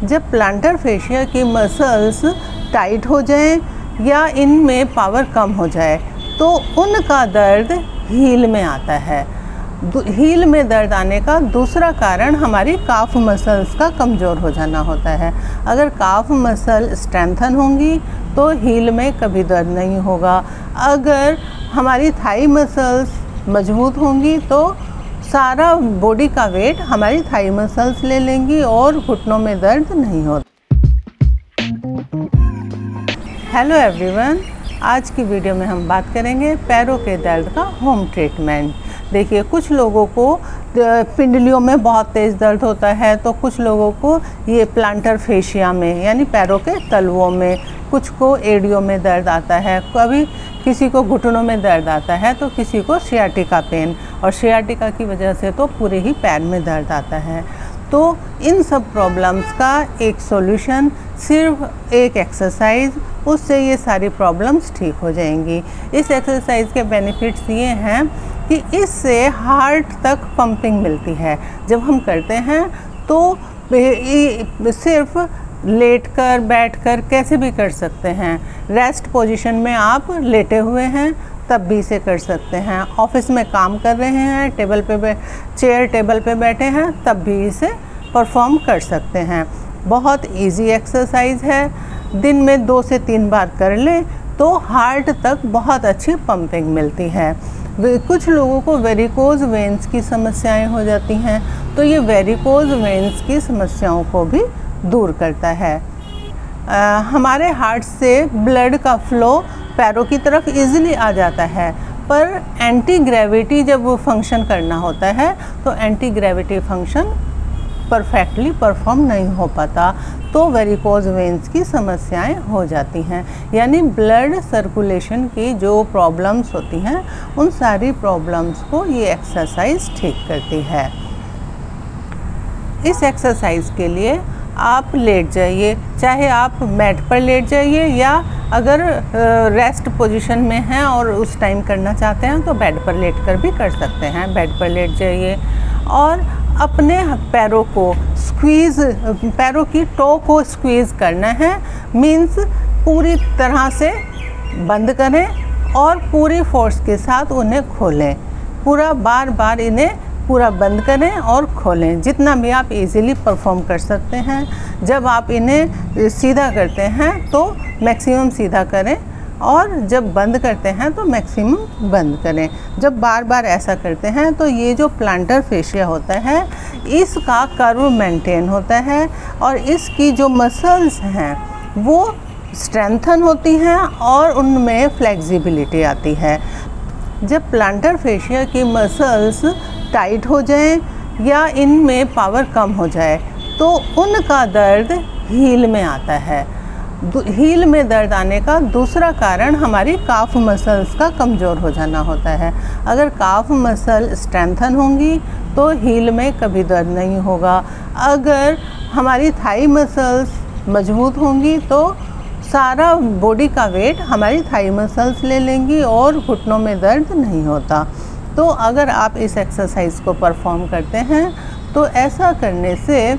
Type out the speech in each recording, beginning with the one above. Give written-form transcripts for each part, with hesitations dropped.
जब plantar fascia की muscles tight हो जाएं या इनमें पावर कम हो जाए तो उनका दर्द हील में आता है। हील में दर्द आने का दूसरा कारण हमारी काफ मसल्स का कमज़ोर हो जाना होता है। अगर काफ मसल स्ट्रेंथन होंगी तो हील में कभी दर्द नहीं होगा। अगर हमारी थाई मसल्स मजबूत होंगी तो सारा बॉडी का वेट हमारी थाई मसल्स ले लेंगी और घुटनों में दर्द नहीं होता। हेलो एवरीवन, आज की वीडियो में हम बात करेंगे पैरों के दर्द का होम ट्रीटमेंट। देखिए, कुछ लोगों को पिंडलियों में बहुत तेज़ दर्द होता है तो कुछ लोगों को ये प्लांटर फेशिया में यानी पैरों के तलवों में, कुछ को एड़ियों में दर्द आता है, कभी किसी को घुटनों में दर्द आता है तो किसी को सियाटिका पेन, और सियाटिका की वजह से तो पूरे ही पैर में दर्द आता है। तो इन सब प्रॉब्लम्स का एक सॉल्यूशन सिर्फ एक एक्सरसाइज, उससे ये सारी प्रॉब्लम्स ठीक हो जाएंगी। इस एक्सरसाइज के बेनिफिट्स ये हैं कि इससे हार्ट तक पंपिंग मिलती है। जब हम करते हैं तो सिर्फ लेटकर बैठकर कैसे भी कर सकते हैं। रेस्ट पोजीशन में आप लेटे हुए हैं तब भी इसे कर सकते हैं। ऑफिस में काम कर रहे हैं, चेयर टेबल पे बैठे हैं तब भी इसे परफॉर्म कर सकते हैं। बहुत इजी एक्सरसाइज है। दिन में 2 से 3 बार कर लें तो हार्ट तक बहुत अच्छी पंपिंग मिलती है। कुछ लोगों को वेरिकोज वेन्स की समस्याएं हो जाती हैं तो ये वेरिकोज वेन्स की समस्याओं को भी दूर करता है। हमारे हार्ट से ब्लड का फ्लो पैरों की तरफ इजीली आ जाता है, पर एंटी ग्रेविटी जब वो फंक्शन करना होता है तो anti gravity function perfectly perform नहीं हो पाता, तो वेरिकोज वेन्स की समस्याएं हो जाती हैं। यानी ब्लड सर्कुलेशन की जो प्रॉब्लम्स होती हैं उन सारी प्रॉब्लम्स को ये एक्सरसाइज ठीक करती है। इस एक्सरसाइज के लिए आप लेट जाइए, चाहे आप मैट पर लेट जाइए या अगर रेस्ट पोजीशन में हैं और उस टाइम करना चाहते हैं तो बेड पर लेट कर भी कर सकते हैं। बेड पर लेट जाइए और अपने पैरों को पैरों की टो को स्क्वीज़ करना है। मीन्स पूरी तरह से बंद करें और पूरी फोर्स के साथ उन्हें खोलें। पूरा बार बार इन्हें पूरा बंद करें और खोलें, जितना भी आप इजीली परफॉर्म कर सकते हैं। जब आप इन्हें सीधा करते हैं तो मैक्सिमम सीधा करें और जब बंद करते हैं तो मैक्सिमम बंद करें। जब बार बार ऐसा करते हैं तो ये जो प्लांटर फेशिया होता है इसका कर्व मेंटेन होता है और इसकी जो मसल्स हैं वो स्ट्रेंथन होती हैं और उनमें फ्लेक्सिबिलिटी आती है। जब प्लांटर फेशिया की मसल्स टाइट हो जाएं या इनमें पावर कम हो जाए तो उनका दर्द हील में आता है। हील में दर्द आने का दूसरा कारण हमारी काफ मसल्स का कमज़ोर हो जाना होता है। अगर काफ मसल स्ट्रेंथन होंगी तो हील में कभी दर्द नहीं होगा। अगर हमारी थाई मसल्स मजबूत होंगी तो सारा बॉडी का वेट हमारी थाई मसल्स ले लेंगी और घुटनों में दर्द नहीं होता। तो अगर आप इस एक्सरसाइज को परफॉर्म करते हैं तो ऐसा करने से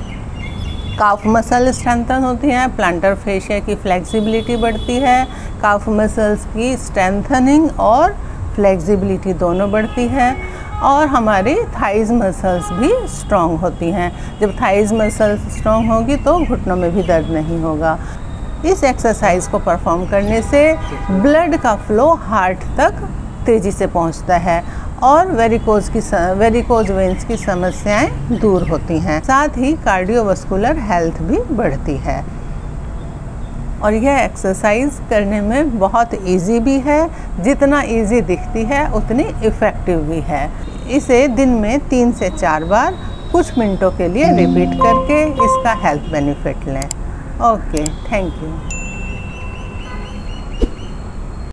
काफ मसल स्ट्रेंथन होती हैं, प्लांटर फेशिया की फ्लेक्सिबिलिटी बढ़ती है, काफ मसल्स की स्ट्रेंथनिंग और फ्लेक्सिबिलिटी दोनों बढ़ती है और हमारी थाइज़ मसल्स भी स्ट्रॉन्ग होती हैं। जब थाइज़ मसल्स स्ट्रॉन्ग होगी तो घुटनों में भी दर्द नहीं होगा। इस एक्सरसाइज को परफॉर्म करने से ब्लड का फ्लो हार्ट तक तेज़ी से पहुंचता है और वेरिकोज वेन्स की समस्याएं दूर होती हैं। साथ ही कार्डियोवास्कुलर हेल्थ भी बढ़ती है और यह एक्सरसाइज करने में बहुत इजी भी है। जितना इजी दिखती है उतनी इफ़ेक्टिव भी है। इसे दिन में 3 से 4 बार कुछ मिनटों के लिए रिपीट करके इसका हेल्थ बेनिफिट लें। Okay, thank you.